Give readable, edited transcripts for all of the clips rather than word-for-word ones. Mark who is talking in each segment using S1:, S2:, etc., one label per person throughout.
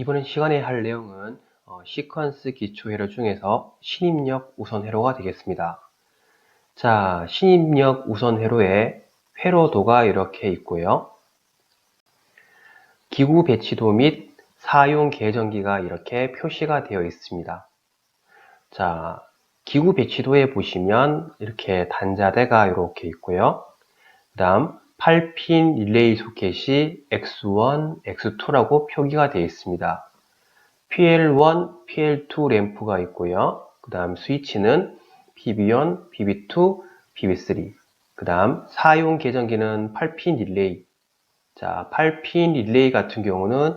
S1: 이번 시간에 할 내용은 시퀀스 기초 회로 중에서 신입력 우선 회로가 되겠습니다. 자, 신입력 우선 회로에 회로도가 이렇게 있고요. 기구 배치도 및 사용 계정기가 이렇게 표시가 되어 있습니다. 자, 기구 배치도에 보시면 이렇게 단자대가 이렇게 있고요. 그 다음 8핀 릴레이 소켓이 X1, X2라고 표기가 되어 있습니다. PL1, PL2 램프가 있고요. 그 다음 스위치는 PB1, PB2, PB3. 그 다음 사용 계정기는 8핀 릴레이. 자, 8핀 릴레이 같은 경우는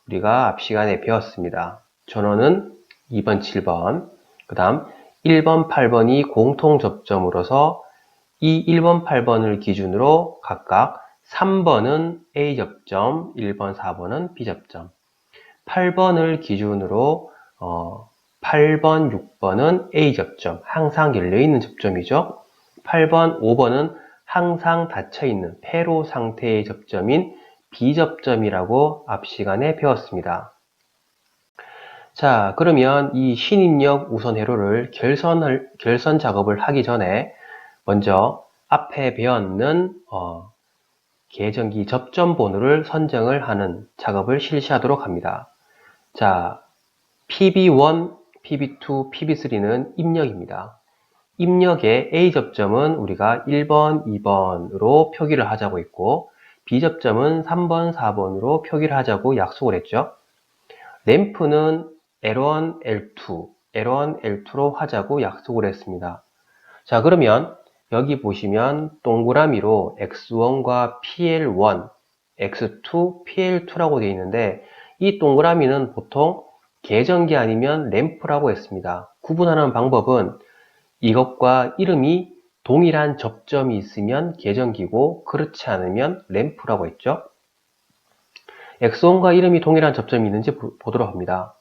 S1: 우리가 앞 시간에 배웠습니다. 전원은 2번, 7번. 그 다음 1번, 8번이 공통 접점으로서 이 1번, 8번을 기준으로 각각 3번은 A 접점, 1번, 4번은 B 접점. 8번을 기준으로 8번, 6번은 A 접점, 항상 열려있는 접점이죠. 8번, 5번은 항상 닫혀있는 폐로 상태의 접점인 B 접점이라고 앞 시간에 배웠습니다. 자, 그러면 이 신입력 우선 회로를 결선 작업을 하기 전에 먼저 앞에 배웠는 계정기 접점 번호를 선정을 하는 작업을 실시하도록 합니다. 자, PB1, PB2, PB3는 입력입니다. 입력의 A 접점은 우리가 1번, 2번으로 표기를 하자고 했고 B 접점은 3번, 4번으로 표기를 하자고 약속을 했죠. 램프는 L1, L2, L1, L2로 하자고 약속을 했습니다. 자, 그러면 여기 보시면 동그라미로 X1과 PL1, X2, PL2라고 되어 있는데 이 동그라미는 보통 계정기 아니면 램프라고 했습니다. 구분하는 방법은 이것과 이름이 동일한 접점이 있으면 계정기고 그렇지 않으면 램프라고 했죠. X1과 이름이 동일한 접점이 있는지 보도록 합니다.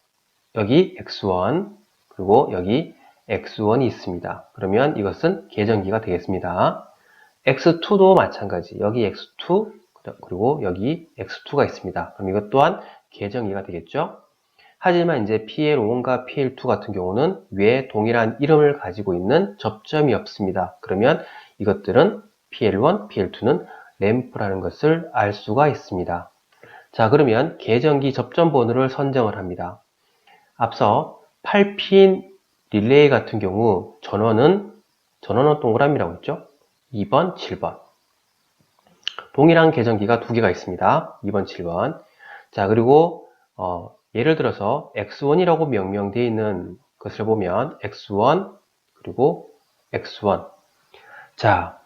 S1: 여기 X1 그리고 여기 X1이 있습니다. 그러면 이것은 계정기가 되겠습니다. X2도 마찬가지. 여기 X2 그리고 여기 X2가 있습니다. 그럼 이것 또한 계정기가 되겠죠. 하지만 이제 PL1과 PL2 같은 경우는 왜 동일한 이름을 가지고 있는 접점이 없습니다. 그러면 이것들은 PL1, PL2는 램프라는 것을 알 수가 있습니다. 자, 그러면 계정기 접점 번호를 선정을 합니다. 앞서 8핀 릴레이 같은 경우 전원은 동그라미라고 했죠. 2번, 7번. 동일한 계정기가 두 개가 있습니다. 2번, 7번. 자, 그리고 예를 들어서 X1이라고 명명되어 있는 것을 보면 X1 그리고 X1. 자,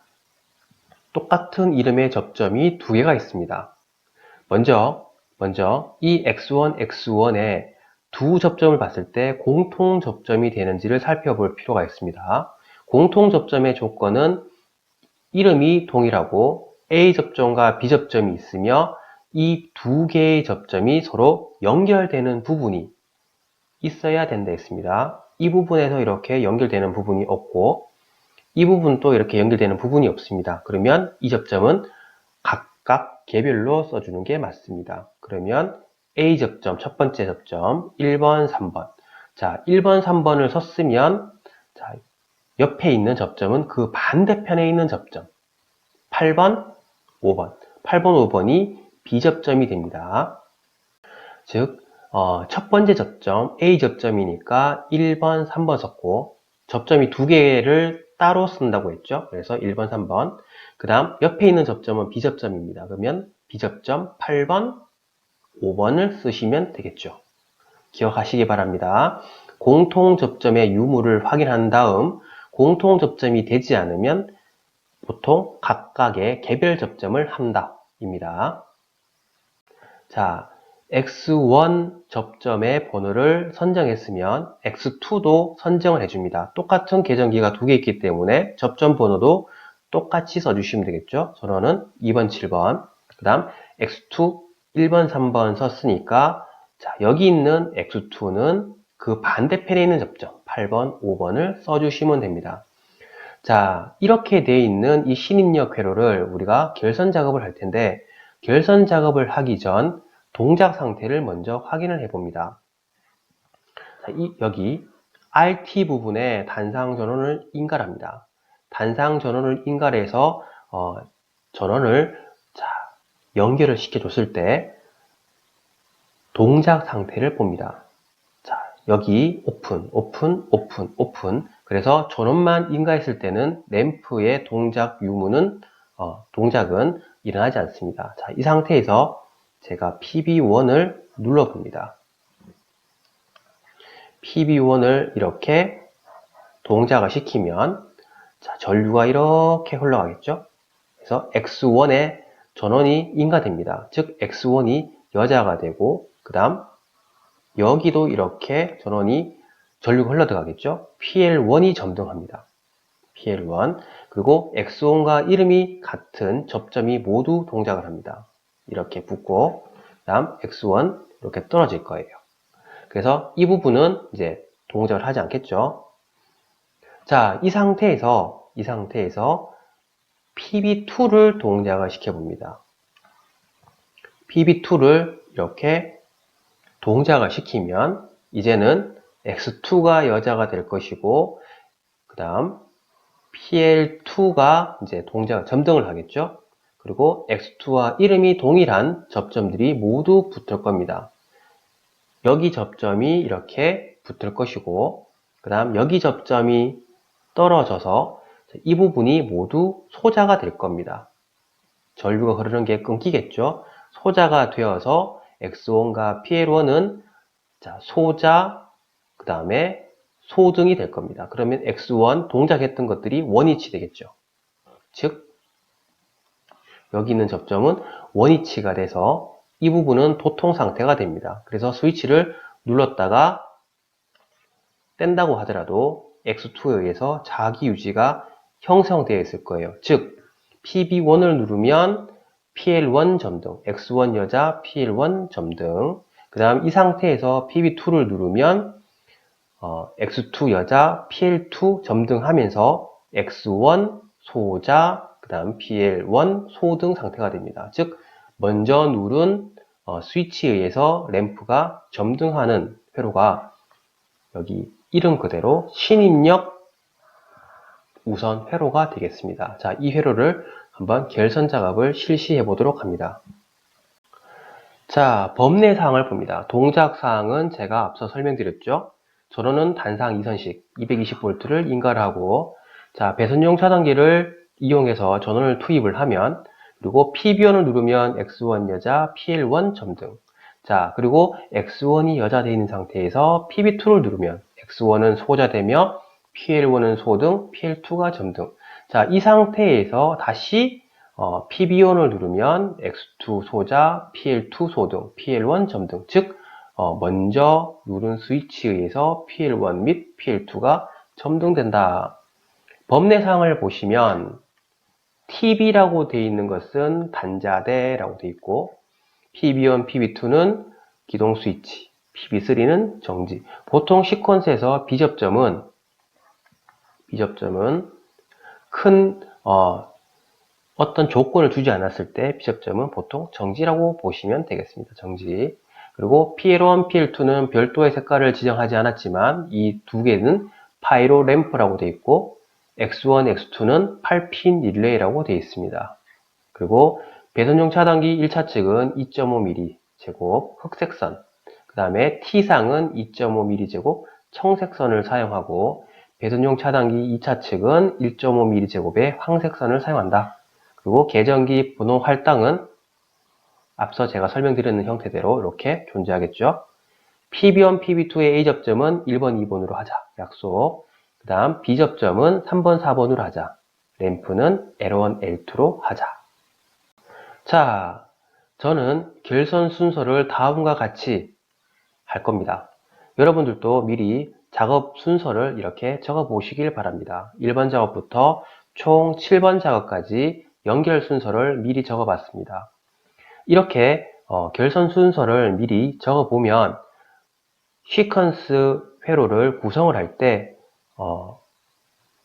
S1: 똑같은 이름의 접점이 두 개가 있습니다. 먼저 이 X1, X1의 두 접점을 봤을 때 공통 접점이 되는지를 살펴볼 필요가 있습니다. 공통 접점의 조건은 이름이 동일하고 A 접점과 B 접점이 있으며 이 두 개의 접점이 서로 연결되는 부분이 있어야 된다 했습니다. 이 부분에서 이렇게 연결되는 부분이 없고 이 부분도 이렇게 연결되는 부분이 없습니다. 그러면 이 접점은 각각 개별로 써주는 게 맞습니다. 그러면 A 접점, 첫 번째 접점, 1번, 3번. 자, 1번, 3번을 썼으면 자, 옆에 있는 접점은 그 반대편에 있는 접점. 8번, 5번. 8번, 5번이 B 접점이 됩니다. 즉, 첫 번째 접점, A 접점이니까 1번, 3번 썼고, 접점이 두 개를 따로 쓴다고 했죠. 그래서 1번, 3번. 그 다음, 옆에 있는 접점은 B 접점입니다. 그러면 B 접점 8번, 5번을 쓰시면 되겠죠. 기억하시기 바랍니다. 공통 접점의 유무를 확인한 다음, 공통 접점이 되지 않으면 보통 각각의 개별 접점을 한다. 입니다. 자, X1 접점의 번호를 선정했으면 X2도 선정을 해줍니다. 똑같은 계정기가 두 개 있기 때문에 접점 번호도 똑같이 써주시면 되겠죠. 전원은 2번, 7번. 그 다음 X2 1번, 3번 썼으니까 자, 여기 있는 X2는 그 반대편에 있는 접점 8번, 5번을 써주시면 됩니다. 자, 이렇게 되어 있는 이 신입력 회로를 우리가 결선 작업을 할 텐데 결선 작업을 하기 전 동작 상태를 먼저 확인을 해 봅니다. 여기 RT 부분에 단상 전원을 인갈합니다. 단상 전원을 인갈해서 전원을 연결을 시켜줬을 때 동작 상태를 봅니다. 자, 여기 오픈, 오픈, 오픈, 오픈. 그래서 전원만 인가했을 때는 램프의 동작 유무는 동작은 일어나지 않습니다. 자, 이 상태에서 제가 PB1을 눌러봅니다. PB1을 이렇게 동작을 시키면 자, 전류가 이렇게 흘러가겠죠? 그래서 X1에 전원이 인가됩니다. 즉 X1이 여자가 되고 그 다음 여기도 이렇게 전류가 흘러 들어가겠죠? PL1이 점등합니다. PL1 그리고 X1과 이름이 같은 접점이 모두 동작을 합니다. 이렇게 붙고 그 다음 X1 이렇게 떨어질 거예요. 그래서 이 부분은 이제 동작을 하지 않겠죠? 자, 이 상태에서 PB2를 동작을 시켜봅니다. PB2를 이렇게 동작을 시키면 이제는 X2가 여자가 될 것이고 그 다음 PL2가 이제 점등을 하겠죠. 그리고 X2와 이름이 동일한 접점들이 모두 붙을 겁니다. 여기 접점이 이렇게 붙을 것이고 그 다음 여기 접점이 떨어져서 이 부분이 모두 소자가 될 겁니다. 전류가 흐르는 게 끊기겠죠. 소자가 되어서 X1과 PL1은 소자, 그 다음에 소등이 될 겁니다. 그러면 X1 동작했던 것들이 원위치 되겠죠. 즉 여기 있는 접점은 원위치가 돼서 이 부분은 도통 상태가 됩니다. 그래서 스위치를 눌렀다가 뗀다고 하더라도 X2에 의해서 자기 유지가 형성되어 있을 거예요. 즉 PB1을 누르면 PL1 점등, X1 여자 PL1 점등. 그 다음 이 상태에서 PB2를 누르면 X2 여자 PL2 점등하면서 X1 소자, 그 다음 PL1 소등 상태가 됩니다. 즉 먼저 누른 스위치에 의해서 램프가 점등하는 회로가 여기 이름 그대로 신입력 우선 회로가 되겠습니다. 자, 이 회로를 한번 결선 작업을 실시해 보도록 합니다. 자, 법내 사항을 봅니다. 동작 사항은 제가 앞서 설명드렸죠. 전원은 단상 2선식 220V를 인가를 하고 자, 배선용 차단기를 이용해서 전원을 투입을 하면 그리고 PB1을 누르면 X1 여자 PL1 점등. 자, 그리고 X1이 여자 되어 있는 상태에서 PB2를 누르면 X1은 소자되며 PL1은 소등, PL2가 점등. 자, 이 상태에서 다시 PB1을 누르면 X2 소자, PL2 소등, PL1 점등. 즉, 먼저 누른 스위치에 의해서 PL1 및 PL2가 점등된다. 법내 사항을 보시면 TB라고 되어 있는 것은 단자대라고 되어 있고 PB1, PB2는 기동 스위치, PB3는 정지. 보통 시퀀스에서 B접점은 큰 어떤 조건을 주지 않았을 때 B접점은 보통 정지라고 보시면 되겠습니다. 정지. 그리고 PL1, PL2는 별도의 색깔을 지정하지 않았지만 이 두 개는 파이로 램프라고 되어 있고 X1, X2는 8핀 릴레이라고 되어 있습니다. 그리고 배선용 차단기 1차 측은 2.5mm 제곱 흑색선, 그 다음에 T상은 2.5mm 제곱 청색선을 사용하고 배선용 차단기 2차 측은 1.5mm 제곱의 황색선을 사용한다. 그리고 계전기 분호 할당은 앞서 제가 설명드렸는 형태대로 이렇게 존재하겠죠. PB1, PB2의 A접점은 1번, 2번으로 하자. 약속. 그 다음 B접점은 3번, 4번으로 하자. 램프는 L1, L2로 하자. 자, 저는 결선 순서를 다음과 같이 할 겁니다. 여러분들도 미리 작업 순서를 이렇게 적어 보시길 바랍니다. 1번 작업부터 총 7번 작업까지 연결 순서를 미리 적어 봤습니다. 이렇게 결선 순서를 미리 적어 보면 시퀀스 회로를 구성을 할 때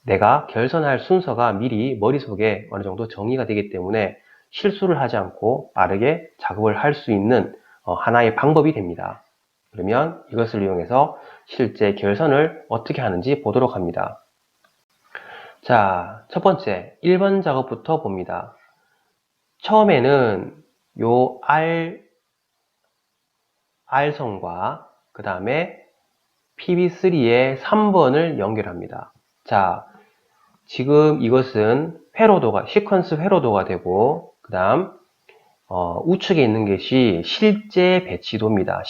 S1: 내가 결선할 순서가 미리 머릿속에 어느 정도 정리가 되기 때문에 실수를 하지 않고 빠르게 작업을 할 수 있는 하나의 방법이 됩니다. 그러면 이것을 이용해서 실제 결선을 어떻게 하는지 보도록 합니다. 자, 첫 번째 1번 작업부터 봅니다. 처음에는 요 R선과 그 다음에 PB3의 3번을 연결합니다. 자, 지금 이것은 회로도가, 시퀀스 회로도가 되고, 그 다음, 우측에 있는 것이 실제 배치도입니다.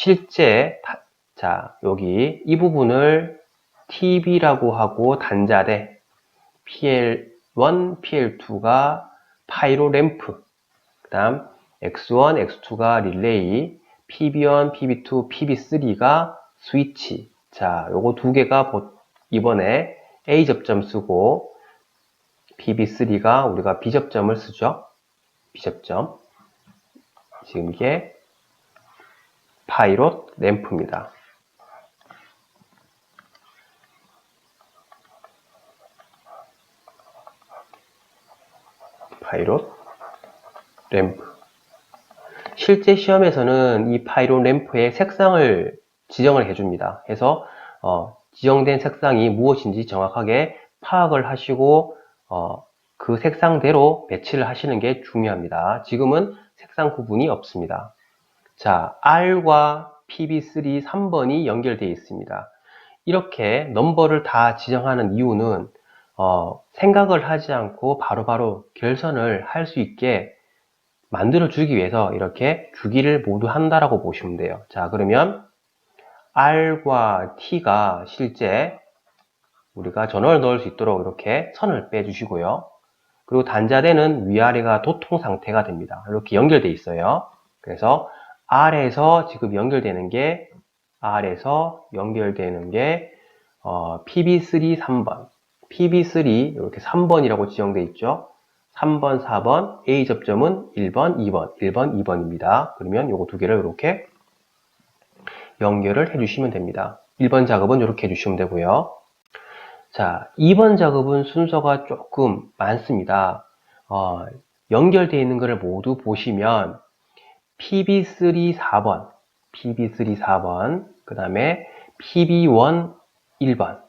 S1: 자, 여기 이 부분을 TB라고 하고 단자대, PL1, PL2가 파이로 램프, 그 다음 X1, X2가 릴레이, PB1, PB2, PB3가 스위치. 자, 요거 두 개가 이번에 A 접점 쓰고 PB3가 우리가 B 접점을 쓰죠. B 접점. 지금 이게 파이롯 램프입니다. 파이롯 램프. 실제 시험에서는 이 파이롯 램프의 색상을 지정을 해줍니다. 해서 지정된 색상이 무엇인지 정확하게 파악을 하시고 그 색상대로 배치를 하시는 게 중요합니다. 지금은 색상 구분이 없습니다. 자, R과 PB3 3번이 연결되어 있습니다. 이렇게 넘버를 다 지정하는 이유는 생각을 하지 않고 바로바로 결선을 할 수 있게 만들어 주기 위해서 이렇게 주기를 모두 한다라고 보시면 돼요. 자, 그러면 R과 T가 실제 우리가 전원을 넣을 수 있도록 이렇게 선을 빼주시고요. 그리고 단자대는 위아래가 도통 상태가 됩니다. 이렇게 연결되어 있어요. 그래서 R에서 지금 연결되는 게 PB3 3번, PB3 이렇게 3번이라고 지정되어 있죠. 3번, 4번, A 접점은 1번, 2번, 1번, 2번입니다. 그러면 요거 두 개를 이렇게 연결을 해주시면 됩니다. 1번 작업은 이렇게 해주시면 되고요. 자, 2번 작업은 순서가 조금 많습니다. 연결되어 있는 것을 모두 보시면 PB3 4번, PB3 4번, 그 다음에 PB1 1번,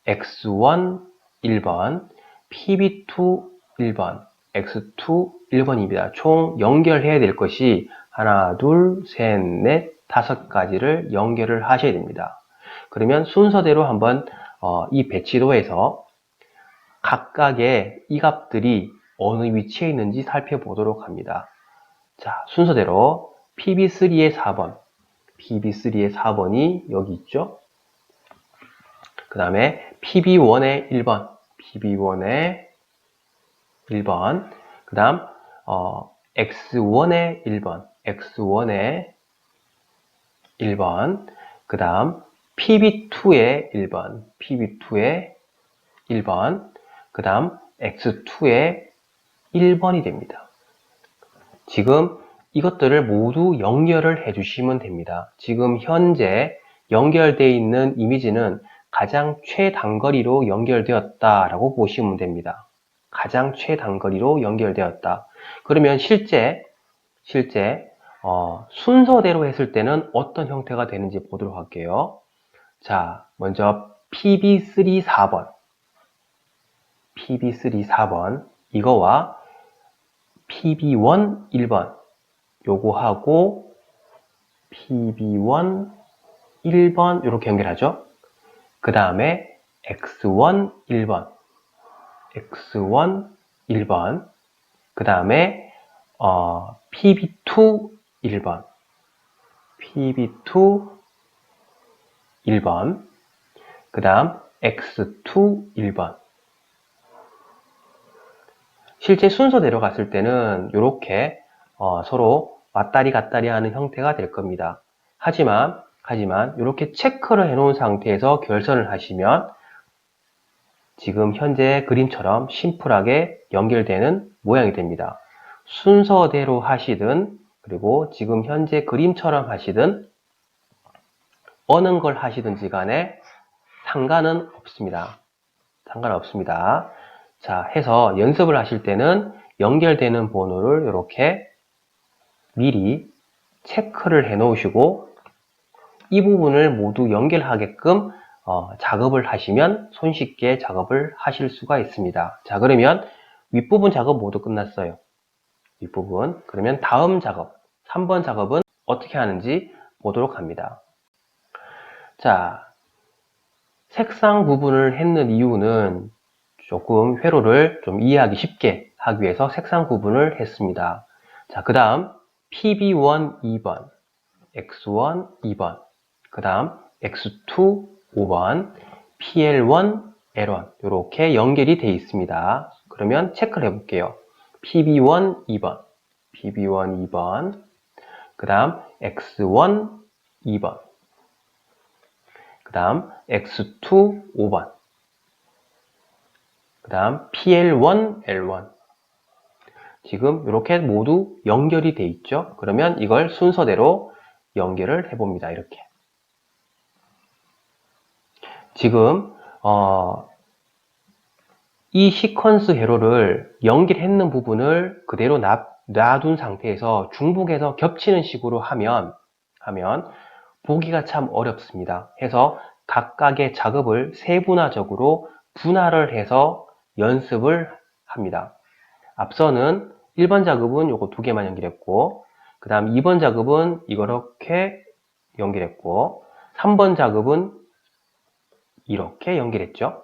S1: X1 1번, PB2 1번, X2 1번입니다. 총 연결해야 될 것이 하나, 둘, 셋, 넷, 5가지를 연결을 하셔야 됩니다. 그러면 순서대로 한번 이 배치도에서 각각의 이 값들이 어느 위치에 있는지 살펴보도록 합니다. 자, 순서대로 PB3의 4번, PB3의 4번이 여기 있죠. 그 다음에 PB1의 1번, PB1의 1번, 그 다음 X1의 1번, X1의 1번, 그 다음 PB2의 1번, PB2의 1번, 그 다음 X2의 1번이 됩니다. 지금 이것들을 모두 연결을 해주시면 됩니다. 지금 현재 연결되어 있는 이미지는 가장 최단거리로 연결되었다라고 보시면 됩니다. 가장 최단거리로 연결되었다. 그러면 실제 순서대로 했을 때는 어떤 형태가 되는지 보도록 할게요. 자, 먼저 PB3 4번, PB3 4번 이거와 PB1 1번 요거하고 PB1 1번 이렇게 연결하죠. 그 다음에 X1 1번, X1 1번, 그 다음에 PB2 1번, PB2 1번, 그 다음 X2 1번. 실제 순서대로 갔을 때는 이렇게 서로 왔다리 갔다리 하는 형태가 될 겁니다. 하지만 이렇게 체크를 해 놓은 상태에서 결선을 하시면 지금 현재 그림처럼 심플하게 연결되는 모양이 됩니다. 순서대로 하시든 그리고 지금 현재 그림처럼 하시든 어느 걸 하시든지 간에 상관은 없습니다. 상관없습니다. 자, 해서 연습을 하실 때는 연결되는 번호를 이렇게 미리 체크를 해 놓으시고 이 부분을 모두 연결하게끔 작업을 하시면 손쉽게 작업을 하실 수가 있습니다. 자, 그러면 윗부분 작업 모두 끝났어요. 윗부분. 그러면 다음 작업, 3번 작업은 어떻게 하는지 보도록 합니다. 자, 색상 구분을 했는 이유는 조금 회로를 좀 이해하기 쉽게 하기 위해서 색상 구분을 했습니다. 자, 그 다음 PB1 2번, X1 2번, 그 다음 X2 5번, PL1 L1 이렇게 연결이 되어 있습니다. 그러면 체크를 해볼게요. PB1 2번, PB1 2번, 그 다음 X1 2번, 그 다음 X2 5번, 그 다음 PL1 L1 지금 이렇게 모두 연결이 돼 있죠. 그러면 이걸 순서대로 연결을 해봅니다. 이렇게 지금 이 시퀀스 회로를 연결했는 부분을 그대로 놔둔 상태에서 중복해서 겹치는 식으로 하면 보기가 참 어렵습니다. 해서 각각의 작업을 세분화적으로 분할을 해서 연습을 합니다. 앞서는 1번 작업은 요거 2개만 연결했고, 그 다음 2번 작업은 이렇게 연결했고, 3번 작업은 이렇게 연결했죠.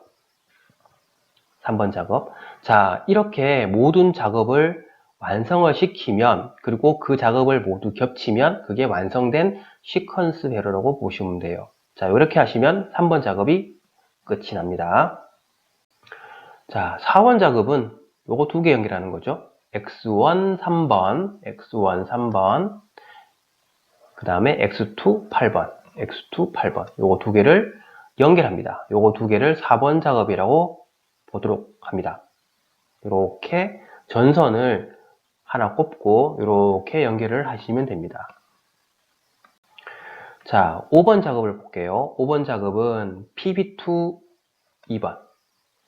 S1: 3번 작업. 자, 이렇게 모든 작업을 완성을 시키면, 그리고 그 작업을 모두 겹치면 그게 완성된 시퀀스 회로라고 보시면 돼요. 자, 이렇게 하시면 3번 작업이 끝이 납니다. 자, 4번 작업은 요거 2개 연결하는 거죠. X1 3번, X1 3번, 그 다음에 X2 8번, X2 8번. 요거 2개를 연결합니다. 요거 2개를 4번 작업이라고 보도록 합니다. 이렇게 전선을 하나 꼽고 이렇게 연결을 하시면 됩니다. 자, 5번 작업을 볼게요. 5번 작업은 PB2 2번,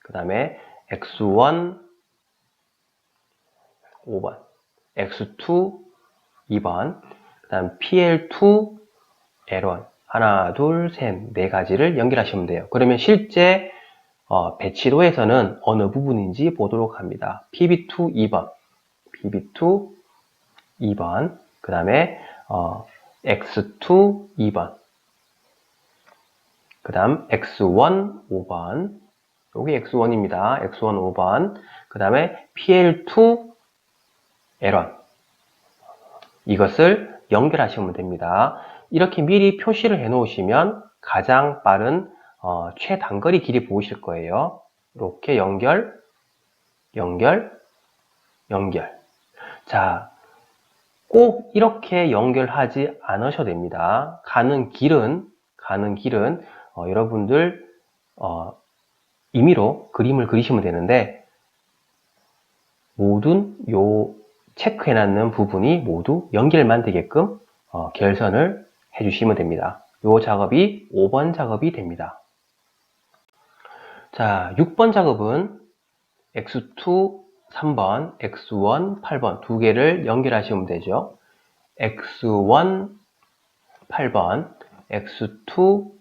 S1: 그 다음에 X1 5번, X2 2번, 그 다음 PL2 L1 하나, 둘, 셋, 네 가지를 연결하시면 돼요. 그러면 실제 배치도에서는 어느 부분인지 보도록 합니다. PB2 2번, PB2 2번, 그 다음에 X2 2번, 그 다음 X1 5번, 여기 X1입니다. X1 5번, 그 다음에 PL2 L1 이것을 연결하시면 됩니다. 이렇게 미리 표시를 해 놓으시면 가장 빠른 최단거리 길이 보이실 거예요. 이렇게 연결, 연결, 연결. 자, 꼭 이렇게 연결하지 않으셔도 됩니다. 가는 길은 여러분들 임의로 그림을 그리시면 되는데 모든 요 체크해놨는 부분이 모두 연결만 되게끔 결선을 해주시면 됩니다. 요 작업이 5번 작업이 됩니다. 자, 6번 작업은 X2 3번, X1 8번 2개를 연결하시면 되죠. X1 8번, X2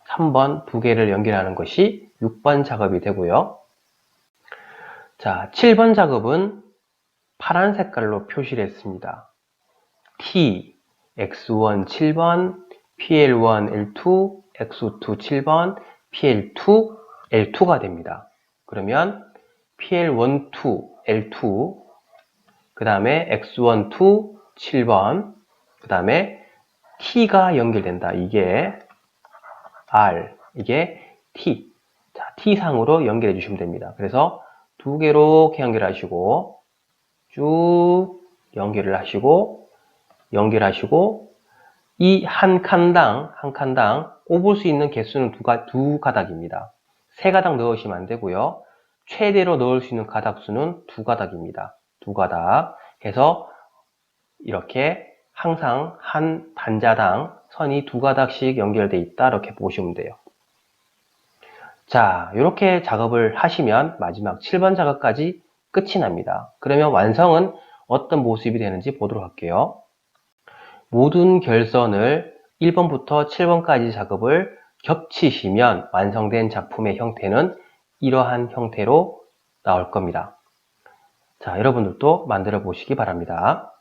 S1: 3번 2개를 연결하는 것이 6번 작업이 되고요. 자, 7번 작업은 파란 색깔로 표시를 했습니다. T, X1 7번, PL1 L2, X2 7번, PL2 L2가 됩니다. 그러면 PL1 2 L2, 그 다음에 X1 2 7번, 그 다음에 T가 연결된다. 이게 R, 이게 T. 자, T상으로 연결해 주시면 됩니다. 그래서 2개로 이렇게 연결하시고 쭉 연결을 하시고 이 한 칸당 꼽을 수 있는 개수는 두 가닥입니다. 3가닥 넣으시면 안 되고요. 최대로 넣을 수 있는 가닥수는 2가닥입니다. 2가닥 해서 이렇게 항상 한 단자당 선이 2가닥씩 연결되어 있다 이렇게 보시면 돼요. 자, 이렇게 작업을 하시면 마지막 7번 작업까지 끝이 납니다. 그러면 완성은 어떤 모습이 되는지 보도록 할게요. 모든 결선을 1번부터 7번까지 작업을 겹치시면 완성된 작품의 형태는 이러한 형태로 나올 겁니다. 자, 여러분들도 만들어 보시기 바랍니다.